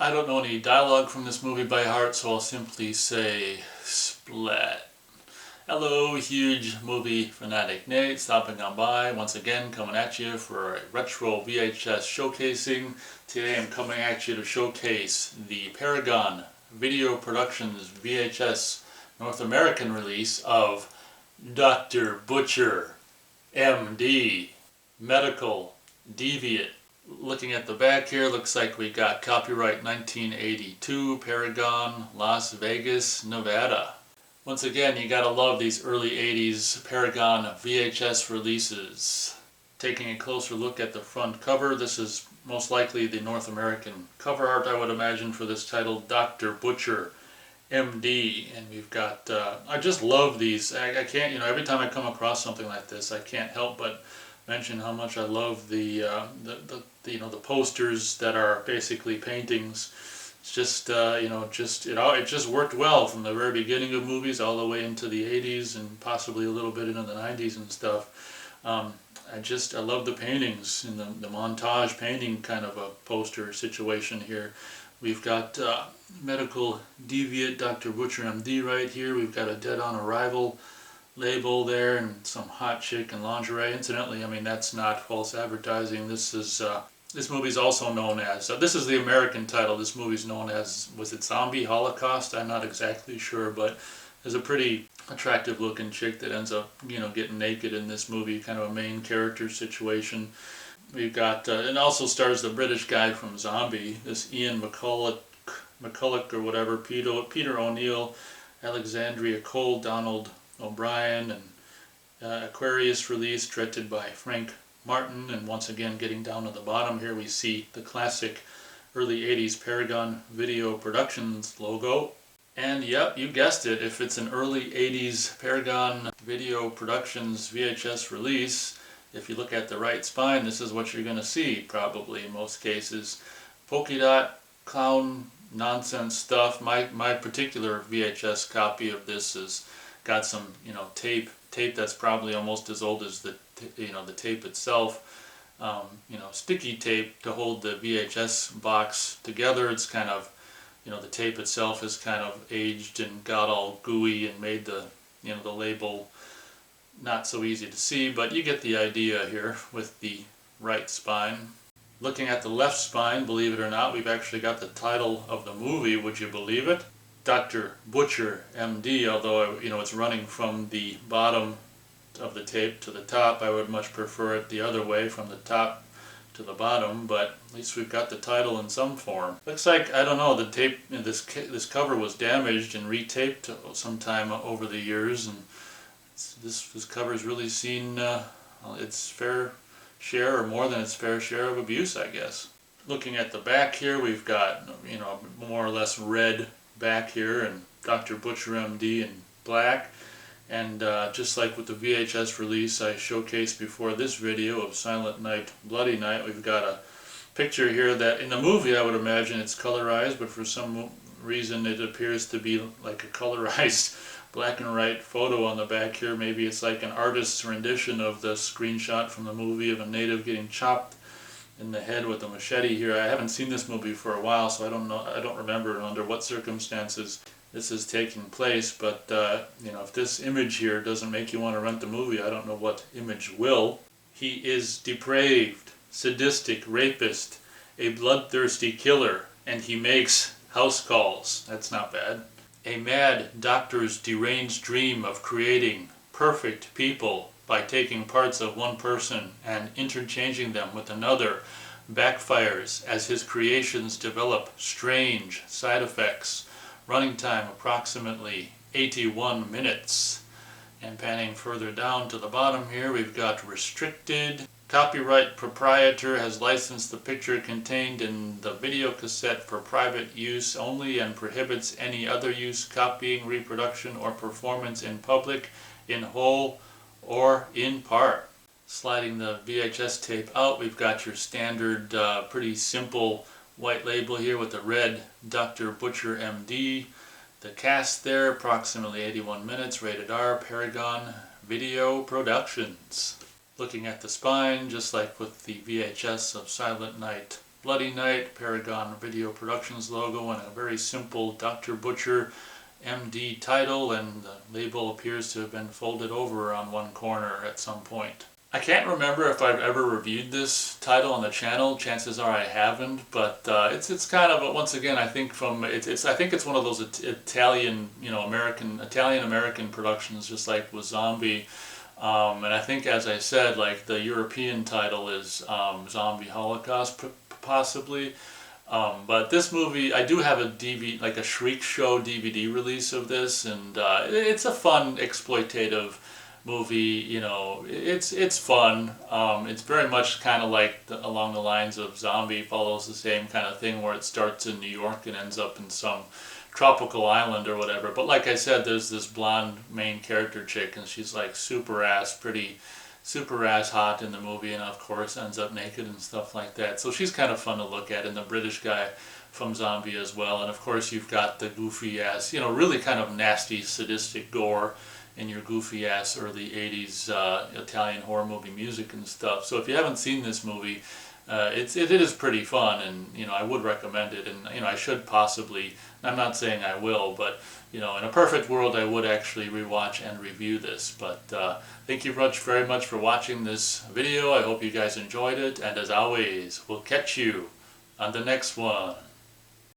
I don't know any dialogue from this movie by heart, so I'll simply say splat. Hello, huge movie fanatic Nate, stopping on by once again, coming at you for a retro VHS showcasing. Today I'm coming at you to showcase the Paragon Video Productions VHS North American release of Dr. Butcher M.D. Medical Deviant. Looking at the back here, looks like we got copyright 1982, Paragon, Las Vegas, Nevada. Once again, you gotta love these early 80s Paragon VHS releases. Taking a closer look at the front cover, this is most likely the North American cover art, I would imagine, for this title, Dr. Butcher M.D. And we've got, I just love these. I can't, every time I come across something like this, I can't help but mention how much I love the posters that are basically paintings. It's just it just worked well from the very beginning of movies all the way into the 80s and possibly a little bit into the 90s and stuff. I love the paintings in the montage painting kind of a poster situation here. We've got Medical Deviant Dr. Butcher M.D. right here. We've got a Dead on Arrival label there and some hot chick in lingerie. Incidentally, I mean, that's not false advertising. This movie's also known as, this is the American title. This movie's known as, was it Zombie Holocaust? I'm not exactly sure, but there's a pretty attractive looking chick that ends up, getting naked in this movie, kind of a main character situation. We've got, it also stars the British guy from Zombie, this Ian McCulloch or whatever, Peter O'Neill, Alexandria Cole, Donald O'Brien, and Aquarius release directed by Frank Martin. And once again, getting down to the bottom here, we see the classic early 80s Paragon Video Productions logo. And yep, you guessed it, if it's an early 80s Paragon Video Productions VHS release, if you look at the right spine, this is what you're going to see, probably in most cases. Polka dot, clown, nonsense stuff. My particular VHS copy of this has got some, tape that's probably almost as old as the tape itself. Sticky tape to hold the VHS box together. It's kind of, the tape itself is kind of aged and got all gooey and made the label not so easy to see, but you get the idea here with the right spine. Looking at the left spine, believe it or not, we've actually got the title of the movie, would you believe it? Dr. Butcher M.D., although, it's running from the bottom of the tape to the top. I would much prefer it the other way, from the top to the bottom, but at least we've got the title in some form. Looks like, I don't know, the tape, this cover was damaged and retaped sometime over the years, and this cover's really seen its fair share, or more than its fair share, of abuse, I guess. Looking at the back here, we've got, more or less red back here, and Dr. Butcher M.D. in black. And just like with the VHS release I showcased before this video of Silent Night, Bloody Night, we've got a picture here that in the movie I would imagine it's colorized, but for some reason it appears to be like a colorized black and white photo on the back here. Maybe it's like an artist's rendition of the screenshot from the movie of a native getting chopped in the head with a machete here. I haven't seen this movie for a while, so I don't remember under what circumstances this is taking place, but if this image here doesn't make you want to rent the movie, I don't know what image will. He is depraved, sadistic, rapist, a bloodthirsty killer, and he makes house calls. That's not bad. A mad doctor's deranged dream of creating perfect people by taking parts of one person and interchanging them with another backfires as his creations develop strange side effects. Running time approximately 81 minutes. And panning further down to the bottom here, we've got restricted. Copyright proprietor has licensed the picture contained in the video cassette for private use only and prohibits any other use, copying, reproduction, or performance in public, in whole or in part. Sliding the VHS tape out, we've got your standard, pretty simple white label here with the red Dr. Butcher M.D. The cast there, approximately 81 minutes, rated R, Paragon Video Productions. Looking at the spine, just like with the VHS of Silent Night, Bloody Night, Paragon Video Productions logo, and a very simple Dr. Butcher M.D. title, and the label appears to have been folded over on one corner at some point. I can't remember if I've ever reviewed this title on the channel. Chances are I haven't, but it's kind of, once again, I think I think it's one of those Italian, Italian American productions, just like with Zombie. And I think, as I said, like the European title is Zombie Holocaust, possibly. But this movie, I do have a DVD, like a Shriek Show DVD release of this, and it's a fun exploitative movie. It's fun. It's very much kind of like along the lines of Zombie, follows the same kind of thing where it starts in New York and ends up in some tropical island or whatever. But like I said, there's this blonde main character chick, and she's like super ass hot in the movie, and of course ends up naked and stuff like that. So she's kind of fun to look at, and the British guy from Zombie as well. And of course you've got the goofy ass, really kind of nasty, sadistic gore in your goofy ass early 80s Italian horror movie music and stuff. So if you haven't seen this movie, it is pretty fun, and I would recommend it. And I should possibly, I'm not saying I will, but in a perfect world I would actually rewatch and review this. But thank you very much for watching this video. I hope you guys enjoyed it, and as always, we'll catch you on the next one.